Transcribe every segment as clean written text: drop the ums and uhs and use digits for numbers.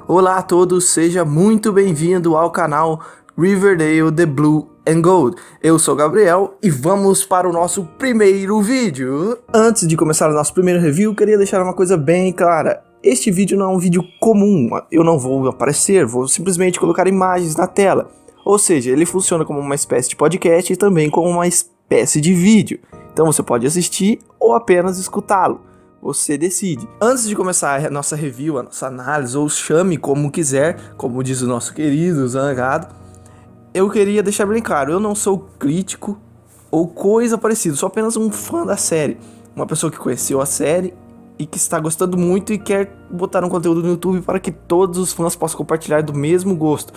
Olá a todos, seja muito bem-vindo ao canal Riverdale The Blue and Gold. Eu sou o Gabriel e vamos para o nosso primeiro vídeo. Antes de começar o nosso primeiro review, queria deixar uma coisa bem clara. Este vídeo não é um vídeo comum, eu não vou aparecer, vou simplesmente colocar imagens na tela. Ou seja, ele funciona como uma espécie de podcast e também como uma espécie de vídeo. Então você pode assistir ou apenas escutá-lo. Você decide. Antes de começar a nossa review, a nossa análise, ou chame como quiser, como diz o nosso querido Zangado, eu queria deixar bem claro, eu não sou crítico ou coisa parecida, sou apenas um fã da série. Uma pessoa que conheceu a série e que está gostando muito e quer botar um conteúdo no YouTube para que todos os fãs possam compartilhar do mesmo gosto.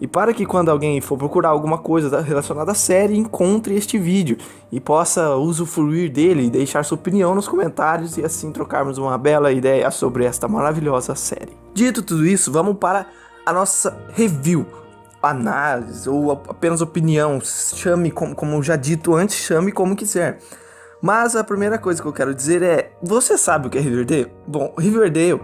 E para que quando alguém for procurar alguma coisa relacionada à série, encontre este vídeo e possa usufruir dele e deixar sua opinião nos comentários e assim trocarmos uma bela ideia sobre esta maravilhosa série. Dito tudo isso, vamos para a nossa review, análise ou apenas opinião, chame como já dito antes, chame como quiser. Mas a primeira coisa que eu quero dizer é, você sabe o que é Riverdale? Bom, Riverdale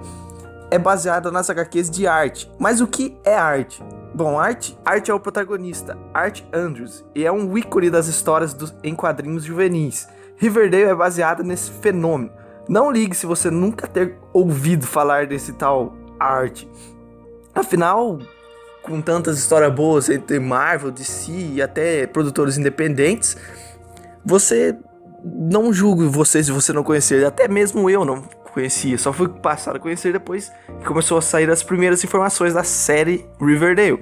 é baseada nas HQs de arte, mas o que é arte? Bom, Art é o protagonista, Art Andrews, e é um ícone das histórias em quadrinhos juvenis. Riverdale é baseada nesse fenômeno. Não ligue se você nunca ter ouvido falar desse tal Art. Afinal, com tantas histórias boas entre Marvel, DC e até produtores independentes, você não julgo você se você não conhecer, até mesmo eu não conhecia, só fui passar a conhecer depois que começou a sair as primeiras informações da série Riverdale.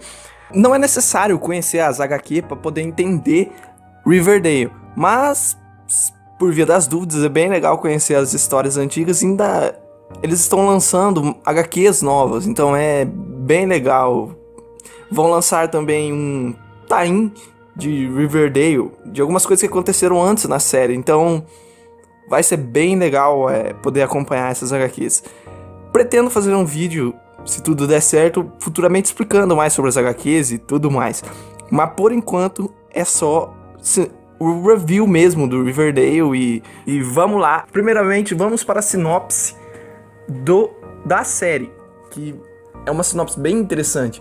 Não é necessário conhecer as HQ para poder entender Riverdale, mas por via das dúvidas é bem legal conhecer as histórias antigas. Ainda eles estão lançando HQs novas, então é bem legal. Vão lançar também um tie-in de Riverdale, de algumas coisas que aconteceram antes na série, então vai ser bem legal poder acompanhar essas HQs. Pretendo fazer um vídeo, se tudo der certo, futuramente explicando mais sobre as HQs e tudo mais. Mas por enquanto é só o review mesmo do Riverdale e vamos lá. Primeiramente vamos para a sinopse da série, que é uma sinopse bem interessante.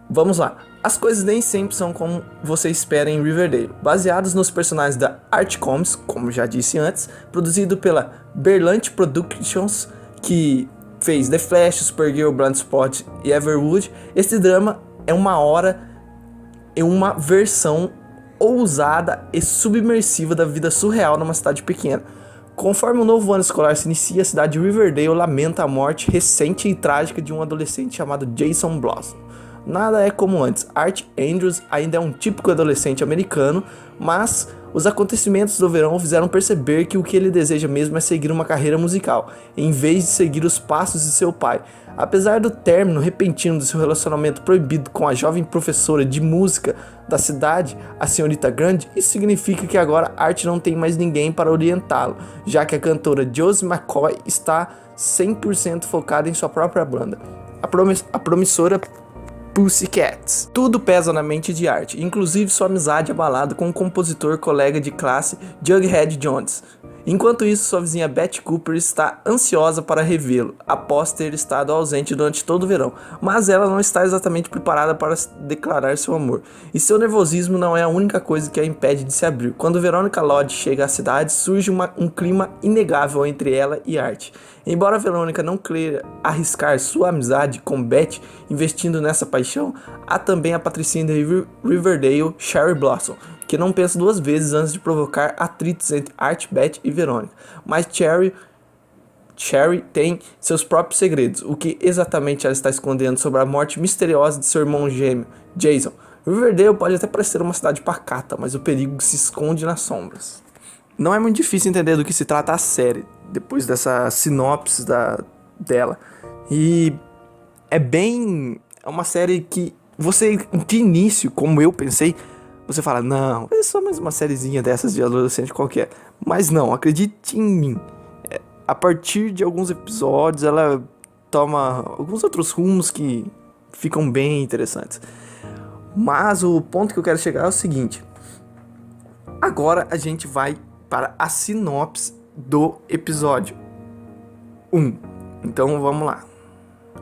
Vamos lá. As coisas nem sempre são como você espera em Riverdale. Baseados nos personagens da Art Comics, como já disse antes, produzido pela Berlanti Productions, que fez The Flash, Supergirl, Bloodsport e Everwood, este drama é uma versão ousada e submersiva da vida surreal numa cidade pequena. Conforme o novo ano escolar se inicia, a cidade de Riverdale lamenta a morte recente e trágica de um adolescente chamado Jason Blossom. Nada é como antes. Art Andrews ainda é um típico adolescente americano, mas os acontecimentos do verão fizeram perceber que o que ele deseja mesmo é seguir uma carreira musical, em vez de seguir os passos de seu pai. Apesar do término repentino de seu relacionamento proibido com a jovem professora de música da cidade, a senhorita Grande, isso significa que agora Art não tem mais ninguém para orientá-lo, já que a cantora Josie McCoy está 100% focada em sua própria banda. A promissora Pussycats. Tudo pesa na mente de Art, inclusive sua amizade abalada com o compositor colega de classe Jughead Jones. Enquanto isso, sua vizinha Betty Cooper está ansiosa para revê-lo, após ter estado ausente durante todo o verão, mas ela não está exatamente preparada para declarar seu amor, e seu nervosismo não é a única coisa que a impede de se abrir. Quando Veronica Lodge chega à cidade, surge um clima inegável entre ela e Art. Embora Verônica não queira arriscar sua amizade com Betty investindo nessa paixão, há também a patricinha de Riverdale, Cherry Blossom, que não pensa duas vezes antes de provocar atritos entre Art, Betty e Verônica. Mas Cherry tem seus próprios segredos, o que exatamente ela está escondendo sobre a morte misteriosa de seu irmão gêmeo, Jason. Riverdale pode até parecer uma cidade pacata, mas o perigo se esconde nas sombras. Não é muito difícil entender do que se trata a série, depois dessa sinopse dela. E é uma série que você, de início, como eu pensei, você fala, não, é só mais uma sériezinha dessas de adolescente qualquer. Mas não, acredite em mim. A partir de alguns episódios, ela toma alguns outros rumos que ficam bem interessantes. Mas o ponto que eu quero chegar é o seguinte. Agora a gente vai para a sinopse do episódio 1. Então vamos lá.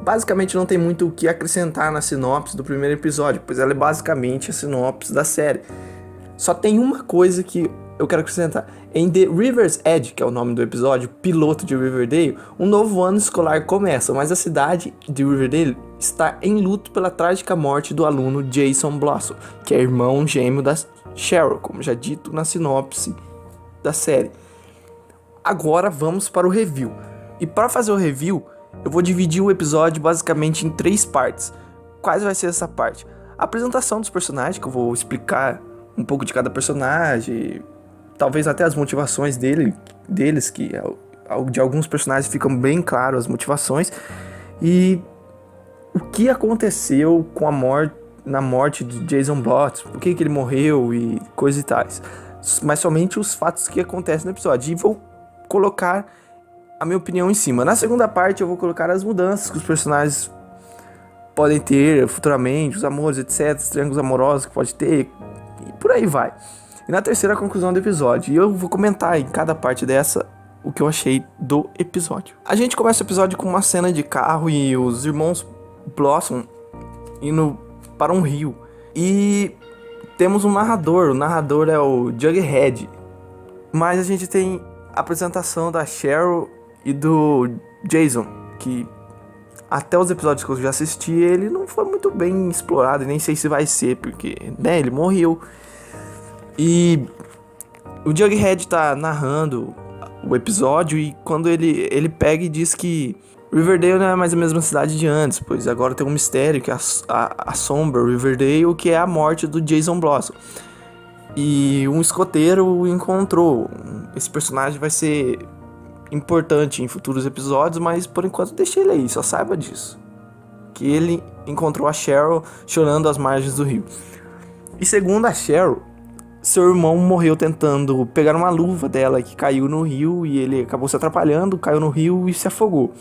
basicamente não tem muito o que acrescentar na sinopse do primeiro episódio, pois ela é basicamente a sinopse da série. Só tem uma coisa que eu quero acrescentar. Em The River's Edge, que é o nome do episódio, piloto de Riverdale, um novo ano escolar começa, mas a cidade de Riverdale está em luto pela trágica morte do aluno Jason Blossom, que é irmão gêmeo da Cheryl, como já dito na sinopse da série. Agora vamos para o review. E para fazer o review, eu vou dividir o episódio basicamente em 3 partes. Quais vai ser essa parte? A apresentação dos personagens, que eu vou explicar um pouco de cada personagem, talvez até as motivações deles, que de alguns personagens ficam bem claro as motivações, e o que aconteceu com na morte de Jason Blossom, por que ele morreu e coisas e tais. Mas somente os fatos que acontecem no episódio. E vou colocar a minha opinião em cima. Na segunda parte eu vou colocar as mudanças que os personagens podem ter futuramente, os amores, etc, os triângulos amorosos que pode ter, e por aí vai. E na terceira, a conclusão do episódio. E eu vou comentar em cada parte dessa o que eu achei do episódio. A gente começa o episódio com uma cena de carro e os irmãos Blossom indo para um rio. E temos um narrador. O narrador é o Jughead. Mas a gente tem a apresentação da Cheryl e do Jason, que até os episódios que eu já assisti, ele não foi muito bem explorado. E nem sei se vai ser, porque né, ele morreu. E o Jughead tá narrando o episódio, e quando ele pega e diz que Riverdale não é mais a mesma cidade de antes, pois agora tem um mistério que assombra Riverdale, que é a morte do Jason Blossom. E um escoteiro o encontrou. Esse personagem vai ser importante em futuros episódios, mas por enquanto deixa ele aí, só saiba disso. Que ele encontrou a Cheryl chorando às margens do rio. E segundo a Cheryl, seu irmão morreu tentando pegar uma luva dela que caiu no rio, e ele acabou se atrapalhando, caiu no rio e se afogou.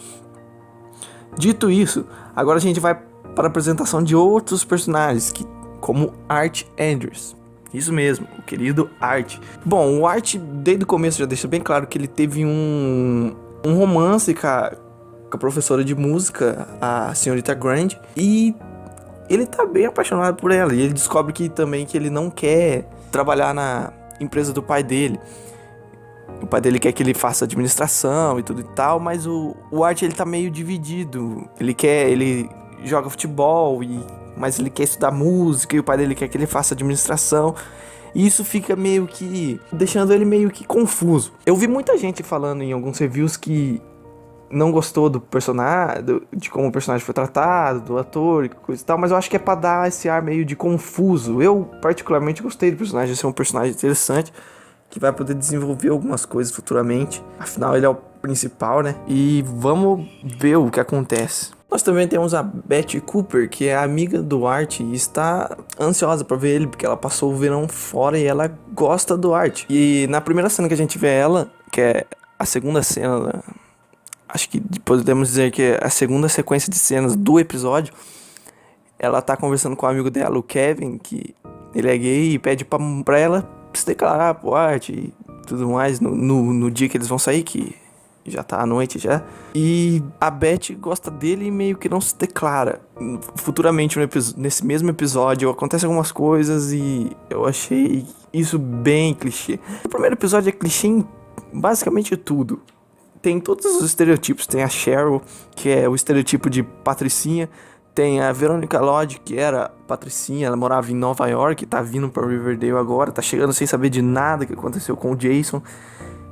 Dito isso, agora a gente vai para a apresentação de outros personagens, como Art Andrews. Isso mesmo, o querido Art. Bom, o Art desde o começo já deixa bem claro que ele teve um romance com a professora de música, a senhorita Grande, e ele tá bem apaixonado por ela. E ele descobre que ele não quer trabalhar na empresa do pai dele. O pai dele quer que ele faça administração e tudo e tal, mas o Art ele tá meio dividido. Ele joga futebol, mas ele quer estudar música, e o pai dele quer que ele faça administração. E isso fica meio que deixando ele meio que confuso. Eu vi muita gente falando em alguns reviews que não gostou do personagem, de como o personagem foi tratado, do ator e coisa e tal, mas eu acho que é pra dar esse ar meio de confuso. Eu particularmente gostei do personagem, ser um personagem interessante, que vai poder desenvolver algumas coisas futuramente. Afinal, ele é o principal, né? E vamos ver o que acontece. Nós também temos a Betty Cooper, que é amiga do Art e está ansiosa pra ver ele, porque ela passou o verão fora e ela gosta do Art. E na primeira cena que a gente vê ela, que é a segunda cena, acho que podemos dizer que é a segunda sequência de cenas do episódio, ela tá conversando com o amigo dela, o Kevin, que ele é gay, e pede pra ela se declarar pro Art e tudo mais no dia que eles vão sair, que já tá à noite já. E a Beth gosta dele e meio que não se declara. Futuramente, nesse mesmo episódio, acontecem algumas coisas e eu achei isso bem clichê. O primeiro episódio é clichê em basicamente tudo. Tem todos os estereotipos. Tem a Cheryl, que é o estereotipo de patricinha. Tem a Veronica Lodge, que era patricinha, ela morava em Nova York, tá vindo pra Riverdale agora, tá chegando sem saber de nada que aconteceu com o Jason.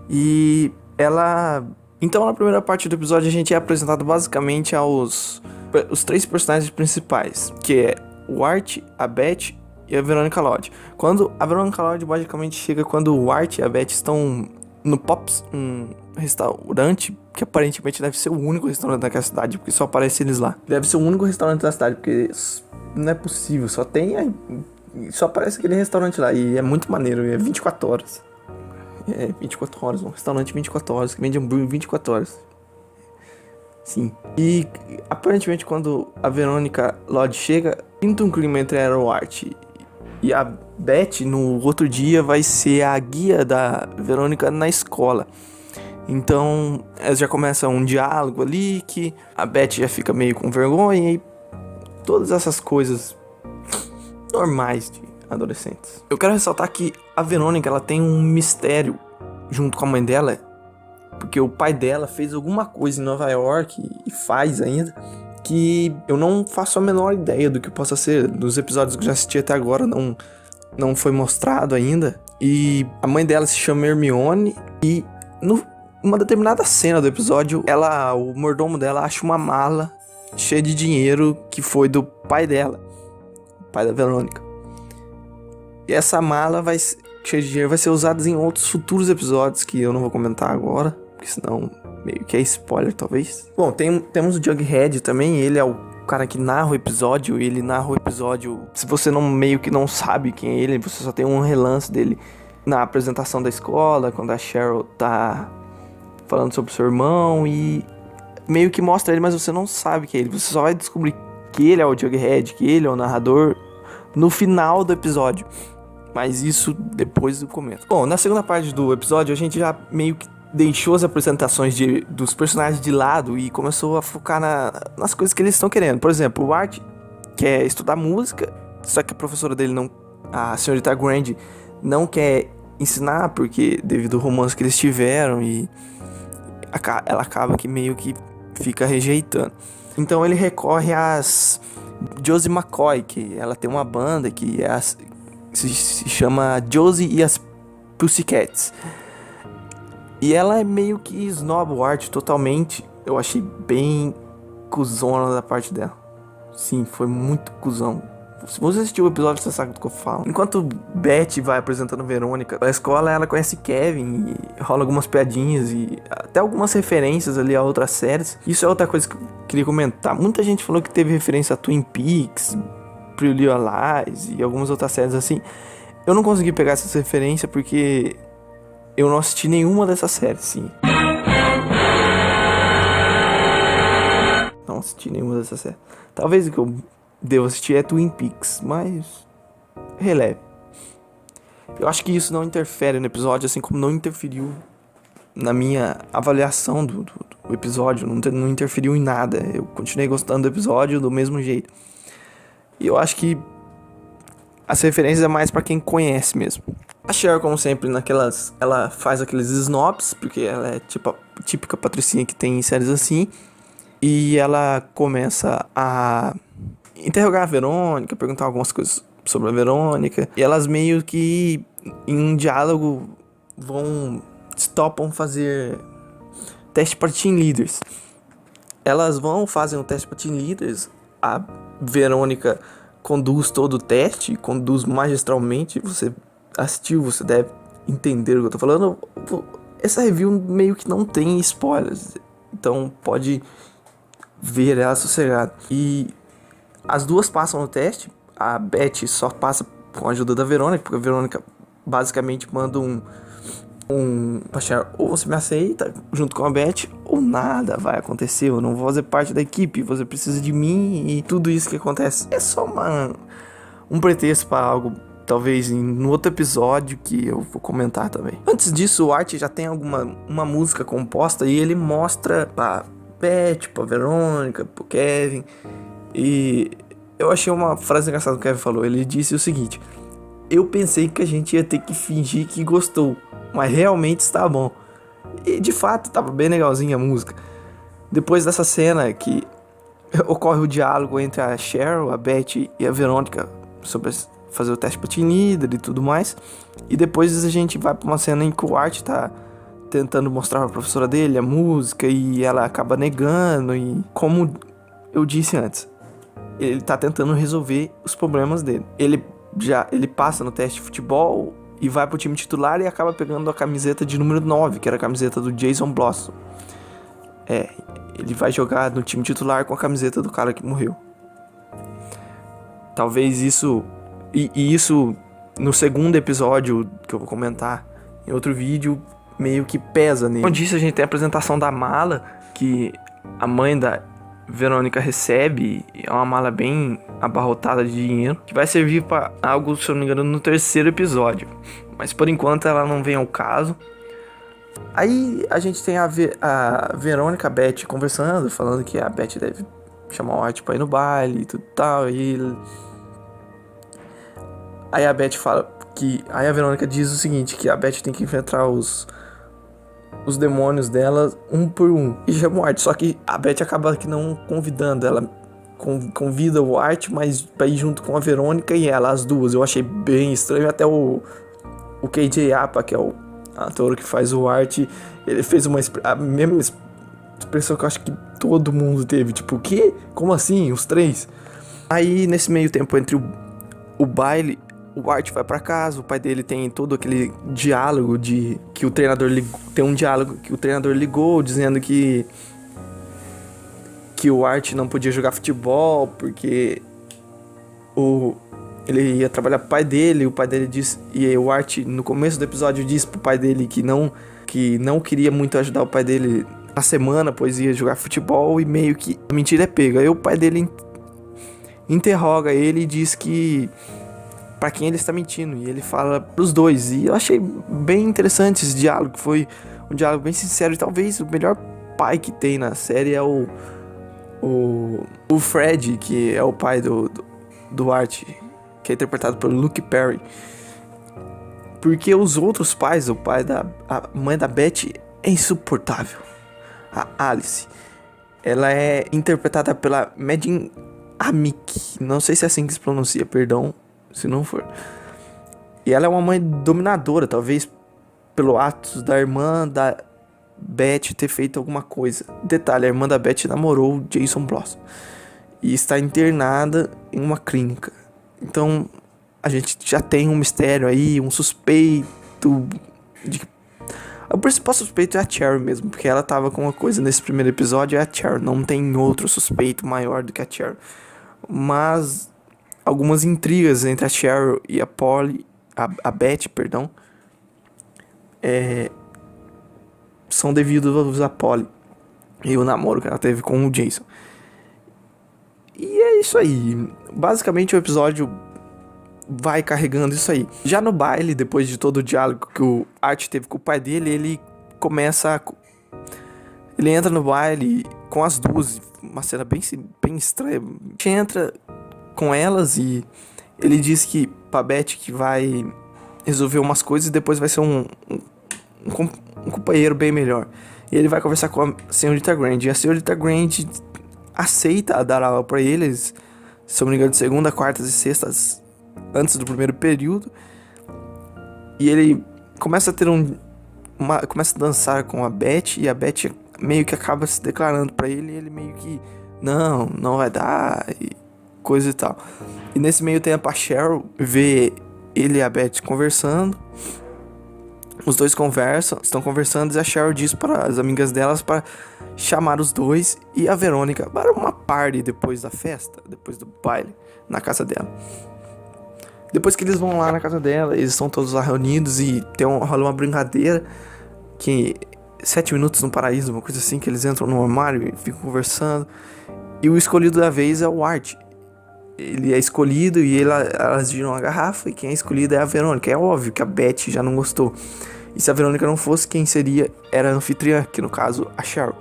E ela... Então, na primeira parte do episódio, a gente é apresentado basicamente os 3 personagens principais, que é o Art, a Beth e a Veronica Lodge. Quando a Veronica Lodge basicamente chega quando o Art e a Beth estão no Pops, um restaurante que aparentemente deve ser o único restaurante daquela cidade, porque só aparece eles lá. Deve ser o único restaurante da cidade, porque não é possível, só aparece aquele restaurante lá, e é muito maneiro, é 24 horas. É 24 horas, um restaurante 24 horas, que vende hambúrguer 24 horas. Sim. E aparentemente quando a Veronica Lodge chega, pinta um clima entre ela e o Art. E a Beth, no outro dia, vai ser a guia da Verônica na escola. Então, já começa um diálogo ali que a Beth já fica meio com vergonha e todas essas coisas normais de adolescentes. Eu quero ressaltar que a Verônica, ela tem um mistério junto com a mãe dela, porque o pai dela fez alguma coisa em Nova York e faz ainda, que eu não faço a menor ideia do que possa ser. Nos episódios que eu já assisti até agora não foi mostrado ainda. E a mãe dela se chama Hermione e numa determinada cena do episódio, o mordomo dela acha uma mala cheia de dinheiro que foi do pai dela, o pai da Verônica. E essa mala cheia de dinheiro vai ser usada em outros futuros episódios que eu não vou comentar agora, porque senão meio que é spoiler, talvez. Bom, temos o Jughead também, ele é o cara que narra o episódio, se você meio que não sabe quem é ele, você só tem um relance dele na apresentação da escola, quando a Cheryl tá falando sobre o seu irmão, e meio que mostra ele, mas você não sabe que é ele, você só vai descobrir que ele é o Jughead, que ele é o narrador no final do episódio, mas isso depois do começo. Bom, na segunda parte do episódio a gente já meio que deixou as apresentações dos personagens de lado e começou a focar nas coisas que eles estão querendo. Por exemplo, o Art quer estudar música, só que a professora dele a senhorita Grande, não quer ensinar, porque devido ao romance que eles tiveram, e ela acaba que meio que fica rejeitando. Então ele recorre às Josie McCoy, que ela tem uma banda que se chama Josie e as Pussycats. E ela é meio que snob o Art totalmente. Eu achei bem cuzona da parte dela. Sim, foi muito cuzão. Se você assistiu o episódio, você sabe do que eu falo. Enquanto Beth vai apresentando Verônica na escola, ela conhece Kevin e rola algumas piadinhas e até algumas referências ali a outras séries. Isso é outra coisa que eu queria comentar. Muita gente falou que teve referência a Twin Peaks, Pretty Little Lies e algumas outras séries assim. Eu não consegui pegar essas referências porque eu não assisti nenhuma dessas séries, sim. Não assisti nenhuma dessas séries. Talvez o que eu devo assistir é Twin Peaks, mas releve. Eu acho que isso não interfere no episódio, assim como não interferiu na minha avaliação do episódio. Não interferiu em nada. Eu continuei gostando do episódio do mesmo jeito. E eu acho que as referências é mais pra quem conhece mesmo. A Cheryl, como sempre, ela faz aqueles snobs, porque ela é tipo a típica patricinha que tem em séries assim. E ela começa a interrogar a Verônica, perguntar algumas coisas sobre a Verônica. E elas meio que, em um diálogo, topam fazer teste para Team Leaders. Elas fazem o teste para Team Leaders. A Verônica conduz todo o teste, conduz magistralmente. Você assistiu, você deve entender o que eu tô falando. Essa review meio que não tem spoilers, então pode ver ela sossegada. E as duas passam no teste. A Beth só passa com a ajuda da Verônica, porque a Verônica basicamente manda pra Cheryl: ou você me aceita junto com a Beth, ou nada vai acontecer, eu não vou fazer parte da equipe, você precisa de mim. E tudo isso que acontece é só um pretexto para algo, talvez no outro episódio que eu vou comentar também. Antes disso, o Art já tem uma música composta e ele mostra pra Beth, pra Verônica, pro Kevin. E eu achei uma frase engraçada que o Kevin falou. Ele disse o seguinte: eu pensei que a gente ia ter que fingir que gostou, mas realmente está bom. E de fato tava bem legalzinha a música. Depois dessa cena que ocorre o diálogo entre a Cheryl, a Beth e a Verônica sobre fazer o teste para Team Leader e tudo mais. E depois a gente vai pra uma cena em que o Art tá tentando mostrar pra professora dele a música e ela acaba negando. E como eu disse antes, ele tá tentando resolver os problemas dele. Ele passa no teste de futebol e vai pro time titular e acaba pegando a camiseta de número 9, que era a camiseta do Jason Blossom. Ele vai jogar no time titular com a camiseta do cara que morreu. Talvez isso... E isso, no segundo episódio, que eu vou comentar em outro vídeo, meio que pesa nele. Como eu disse, a gente tem a apresentação da mala, que a mãe da Verônica recebe. É uma mala bem abarrotada de dinheiro, que vai servir para algo, se eu não me engano, no terceiro episódio. Mas por enquanto ela não vem ao caso. Aí a gente tem a Verônica, a Beth conversando, falando que a Beth deve chamar o Art pra ir no baile e tudo tal. Aí a Beth fala que... Aí a Verônica diz o seguinte, que a Beth tem que enfrentar os demônios dela um por um. E chama o Art, só que a Beth acaba que não convidando. Ela convida o Art, mas pra ir junto com a Verônica e ela, as duas. Eu achei bem estranho, até o KJ Apa, que é o ator que faz o Art, ele fez a mesma expressão que eu acho que todo mundo teve, tipo, o quê? Como assim? Os três? Aí, nesse meio tempo, entre o baile, o Art vai pra casa, o pai dele tem todo aquele diálogo que o treinador ligou, tem um diálogo que o treinador ligou, dizendo que o Art não podia jogar futebol, porque ele ia trabalhar pro pai dele, o pai dele disse, e o Art no começo do episódio disse pro pai dele que não queria muito ajudar o pai dele na semana, pois ia jogar futebol, e meio que a mentira é pega. Aí o pai dele interroga ele e diz que pra quem ele está mentindo, e ele fala pros dois, e eu achei bem interessante esse diálogo, que foi um diálogo bem sincero, e talvez o melhor pai que tem na série é o Fred, que é o pai do Art, que é interpretado pelo Luke Perry. Porque os outros pais, a mãe da Beth é insuportável. A Alice, ela é interpretada pela Madeleine Amick, não sei se é assim que se pronuncia, perdão se não for. E ela é uma mãe dominadora, talvez pelo ato da irmã da Beth ter feito alguma coisa. Detalhe, a irmã da Beth namorou o Jason Blossom e está internada em uma clínica. Então a gente já tem um mistério aí, um suspeito de... O principal suspeito é a Cheryl mesmo, porque ela tava com uma coisa nesse primeiro episódio, é a Cheryl. Não tem outro suspeito maior do que a Cheryl. Mas algumas intrigas entre a Cheryl e a Beth, perdão, são devidos a Polly e o namoro que ela teve com o Jason. E é isso aí. Basicamente o episódio vai carregando isso aí. Já no baile, depois de todo o diálogo que o Art teve com o pai dele, ele entra no baile com as duas, uma cena bem estranha. A gente entra com elas e ele diz que pra Beth que vai resolver umas coisas e depois vai ser um companheiro bem melhor. E ele vai conversar com a senhorita Grant. E a senhorita Grant aceita dar aula pra eles, se eu não me engano, de segunda, quartas e sextas, antes do primeiro período. E ele começa a ter começa a dançar com a Beth, e a Beth meio que acaba se declarando pra ele, e ele meio que não vai dar, e coisa e tal. E nesse meio tempo a Cheryl vê ele e a Beth conversando. Os dois estão conversando, e a Cheryl diz para as amigas delas para chamar os dois e a Verônica para uma party depois da festa, depois do baile, na casa dela. Depois que eles vão lá na casa dela, eles estão todos lá reunidos e rola uma brincadeira que 7 minutos no paraíso, uma coisa assim, que eles entram no armário e ficam conversando. E o escolhido da vez é o Art. Ele é escolhido e elas viram a garrafa, e quem é escolhido é a Verônica. É óbvio que a Beth já não gostou. E se a Verônica não fosse, quem seria era a anfitriã, que no caso a Cheryl.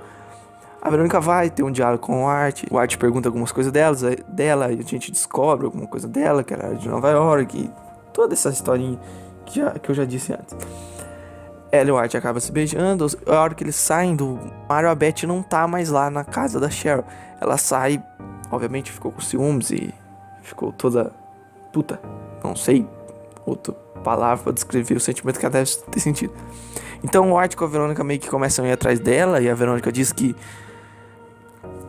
A Verônica vai ter um diálogo com o Art pergunta algumas coisas dela, e a gente descobre alguma coisa dela, que era de Nova York, e toda essa historinha que eu já disse antes. Ela e o Art acabam se beijando. A hora que eles saem do armário, a Beth não tá mais lá na casa da Cheryl. Ela sai, obviamente ficou com ciúmes e ficou toda puta, não sei outra palavra pra descrever o sentimento que ela deve ter sentido. Então o Art com a Verônica meio que começam a ir atrás dela, e a Verônica diz que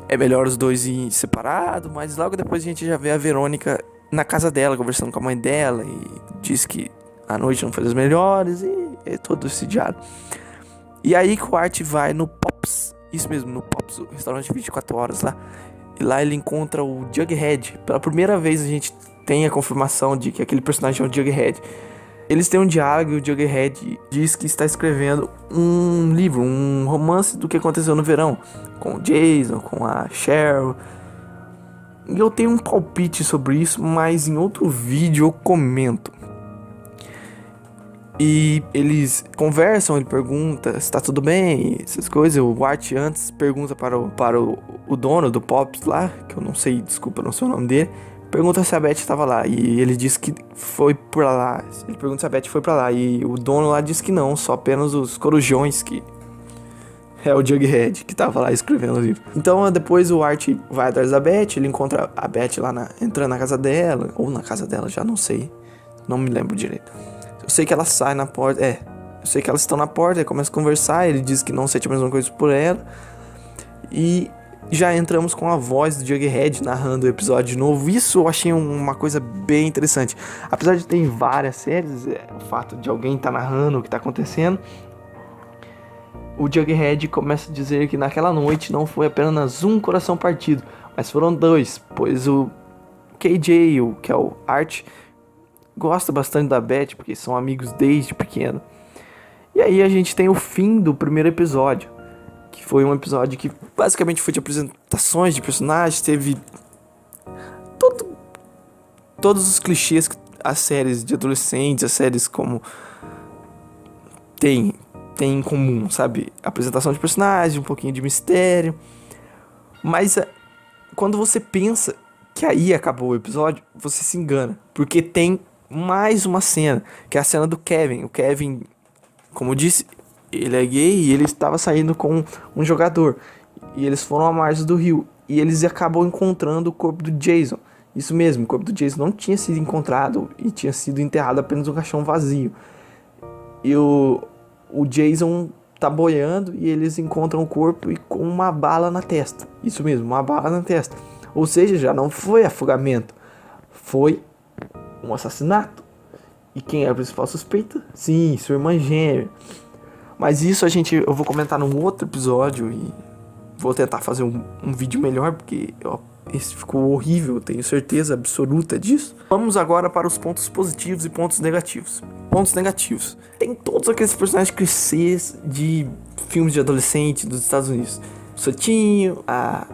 é melhor os dois irem separados, mas logo depois a gente já vê a Verônica na casa dela, conversando com a mãe dela, e diz que a noite não foi das melhores, e é todo esse diálogo. E aí que o Art vai no Pops, isso mesmo, no Pops, o restaurante 24 horas lá, e lá ele encontra o Jughead. Pela primeira vez a gente tem a confirmação de que aquele personagem é o Jughead. Eles têm um diálogo, e o Jughead diz que está escrevendo um livro, um romance do que aconteceu no verão, com o Jason, com a Cheryl. E eu tenho um palpite sobre isso, mas em outro vídeo eu comento. E eles conversam, ele pergunta se tá tudo bem, essas coisas. O Art antes pergunta para o dono do Pops lá, que eu não sei, desculpa, não sei o nome dele. Pergunta se a Beth tava lá, e ele diz que foi pra lá. Ele pergunta se a Beth foi pra lá, e o dono lá diz que não, só apenas os corujões, que é o Jughead, que tava lá escrevendo o livro. Então depois o Art vai atrás da Beth, ele encontra a Beth lá entrando na casa dela, ou na casa dela, já não sei, não me lembro direito. Eu sei que ela sai na porta, eu sei que elas estão na porta, ele começa a conversar, ele diz que não sente a mesma coisa por ela, e já entramos com a voz do Jughead narrando o episódio de novo. Isso eu achei uma coisa bem interessante. Apesar de ter em várias séries, o fato de alguém estar narrando o que está acontecendo, o Jughead começa a dizer que naquela noite não foi apenas um coração partido, mas foram dois, pois o KJ, que é o Art, gosta bastante da Beth, porque são amigos desde pequeno. E aí a gente tem o fim do primeiro episódio, que foi um episódio que basicamente foi de apresentações de personagens, teve todos os clichês que as séries de adolescentes, as séries como tem em comum, sabe? Apresentação de personagens, um pouquinho de mistério. Mas quando você pensa que aí acabou o episódio, você se engana, porque tem mais uma cena, que é a cena do Kevin. O Kevin, como eu disse, ele é gay e ele estava saindo com um jogador. E eles foram à margem do rio. E eles acabam encontrando o corpo do Jason. Isso mesmo, o corpo do Jason não tinha sido encontrado e tinha sido enterrado apenas um caixão vazio. E o Jason tá boiando e eles encontram o corpo e com uma bala na testa. Isso mesmo, uma bala na testa. Ou seja, já não foi afogamento, foi um assassinato. E quem é a principal suspeita? Sim, sua irmã gêmea. Mas isso eu vou comentar num outro episódio e vou tentar fazer um vídeo melhor, porque esse ficou horrível, eu tenho certeza absoluta disso. Vamos agora para os pontos positivos e pontos negativos. Pontos negativos. Tem todos aqueles personagens clichês de filmes de adolescente dos Estados Unidos. O Santinho,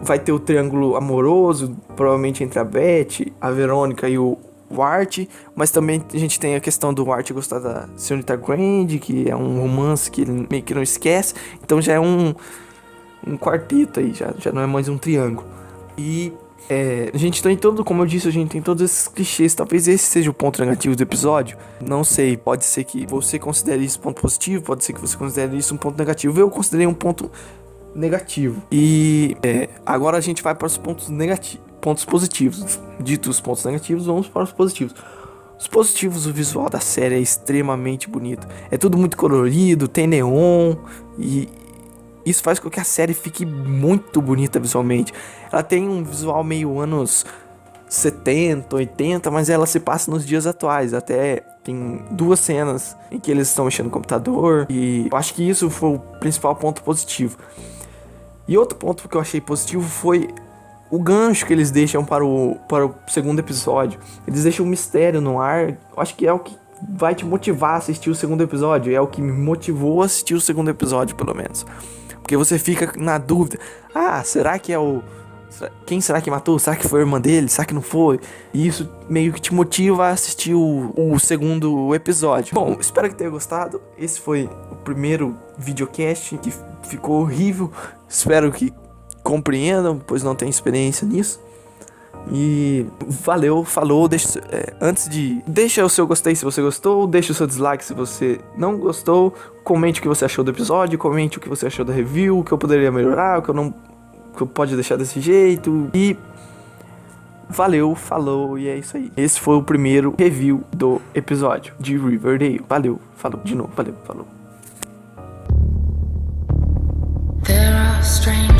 vai ter o triângulo amoroso, provavelmente entre a Beth, a Verônica e o Art, mas também a gente tem a questão do Art gostar da Senhorita Grande, que é um romance que ele meio que não esquece, então já é um quarteto aí, já não é mais um triângulo. E a gente tem como eu disse, a gente tem todos esses clichês. Talvez esse seja o ponto negativo do episódio, não sei, pode ser que você considere isso um ponto positivo, pode ser que você considere isso um ponto negativo. Eu considerei um ponto negativo. E agora a gente vai para os pontos positivos. Dito os pontos negativos, vamos para os positivos. Os positivos, o visual da série é extremamente bonito. É tudo muito colorido, tem neon, e isso faz com que a série fique muito bonita visualmente. Ela tem um visual meio anos 70, 80, mas ela se passa nos dias atuais. Até tem 2 cenas em que eles estão mexendo no computador, e eu acho que isso foi o principal ponto positivo. E outro ponto que eu achei positivo foi o gancho que eles deixam para o segundo episódio. Eles deixam um mistério no ar. Eu acho que é o que vai te motivar a assistir o segundo episódio. É o que me motivou a assistir o segundo episódio, pelo menos. Porque você fica na dúvida. Será que é quem será que matou? Será que foi a irmã dele? Será que não foi? E isso meio que te motiva a assistir o segundo episódio. Bom, espero que tenha gostado. Esse foi o primeiro videocast que ficou horrível. Espero que compreendam, pois não tenho experiência nisso. E valeu, falou. Deixa o seu gostei se você gostou, deixa o seu dislike se você não gostou. Comente o que você achou do episódio, comente o que você achou da review, o que eu poderia melhorar, o que eu pode deixar desse jeito. E valeu, falou, e é isso aí. Esse foi o primeiro review do episódio de Riverdale. Valeu, falou de novo, valeu, falou. There are strange